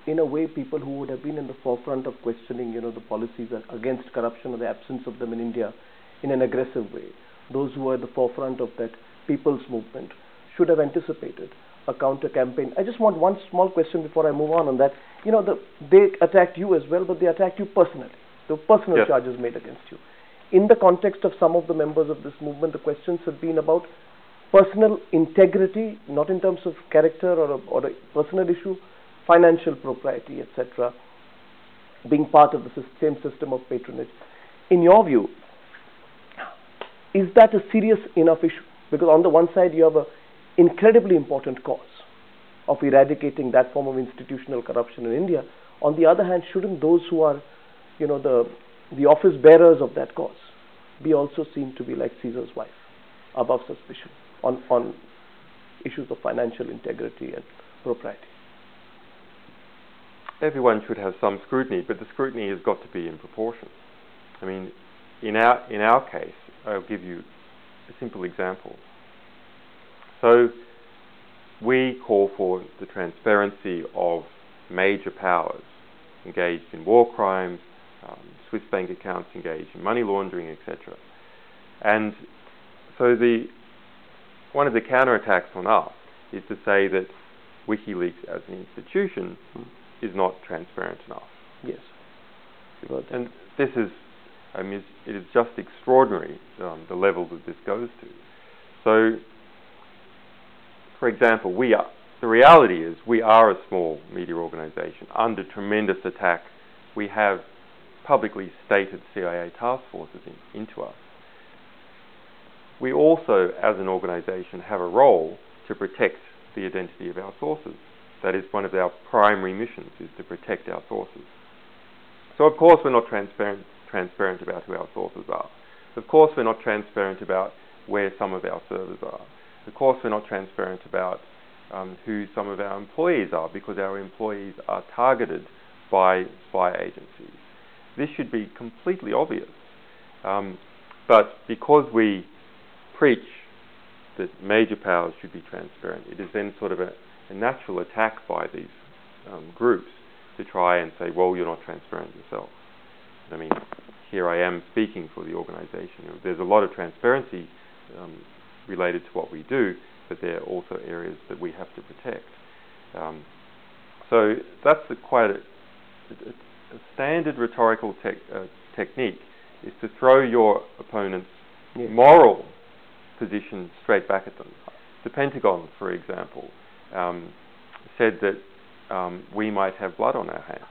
in a way, people who would have been in the forefront of questioning, the policies against corruption or the absence of them in India in an aggressive way, those who were at the forefront of that people's movement, should have anticipated a counter campaign. I just want one small question before I move on that. They attacked you as well, but they attacked you personally. There were personal Yes. charges made against you. In the context of some of the members of this movement, the questions have been about personal integrity, not in terms of character or a personal issue, financial propriety, etc., being part of the same system of patronage. In your view, is that a serious enough issue? Because on the one side, you have an incredibly important cause of eradicating that form of institutional corruption in India. On the other hand, shouldn't those who are, the office bearers of that cause be also seen to be like Caesar's wife, above suspicion on issues of financial integrity and propriety? Everyone should have some scrutiny, but the scrutiny has got to be in proportion. I mean, in our case, I'll give you a simple example. So we call for the transparency of major powers engaged in war crimes, Swiss bank accounts engaged in money laundering, etc. And so one of the counterattacks on us is to say that WikiLeaks as an institution is not transparent enough. Yes. And this is, it is just extraordinary, the level that this goes to. So, for example, the reality is we are a small media organization under tremendous attack. We have publicly stated CIA task forces into us. We also, as an organization, have a role to protect the identity of our sources. That is one of our primary missions, is to protect our sources. So of course we're not transparent about who our sources are. Of course we're not transparent about where some of our servers are. Of course we're not transparent about who some of our employees are, because our employees are targeted by spy agencies. This should be completely obvious. But because we preach that major powers should be transparent, it is then sort of a natural attack by these groups to try and say, well, you're not transparent yourself. I mean, here I am speaking for the organization. There's a lot of transparency related to what we do, but there are also areas that we have to protect. So that's quite a standard rhetorical technique, is to throw your opponent's moral position straight back at them. The Pentagon, for example, said that we might have blood on our hands.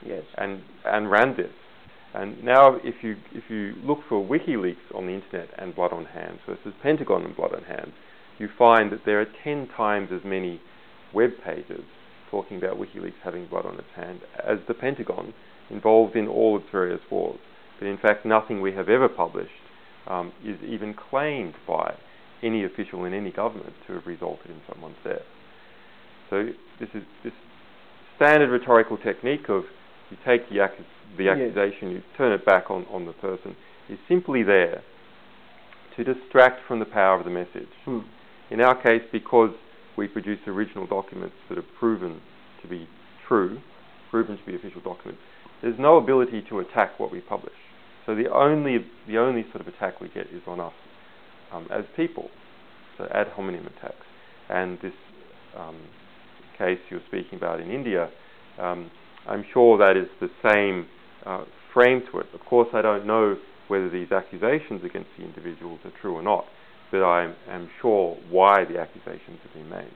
Yes. And ran this. And now if you look for WikiLeaks on the internet and blood on hands versus Pentagon and blood on hands, you find that there are 10 times as many web pages talking about WikiLeaks having blood on its hand as the Pentagon, involved in all its various wars. But in fact, nothing we have ever published is even claimed by any official in any government to have resulted in someone's death. So this standard rhetorical technique of you take the accusation, you turn it back on the person, is simply there to distract from the power of the message. In our case, because we produce original documents that are proven to be true, proven to be official documents, there's no ability to attack what we publish. So the only sort of attack we get is on us as people, so ad hominem attacks. And this case you're speaking about in India, I'm sure that is the same frame to it. Of course, I don't know whether these accusations against the individuals are true or not, but I am sure why the accusations have been made.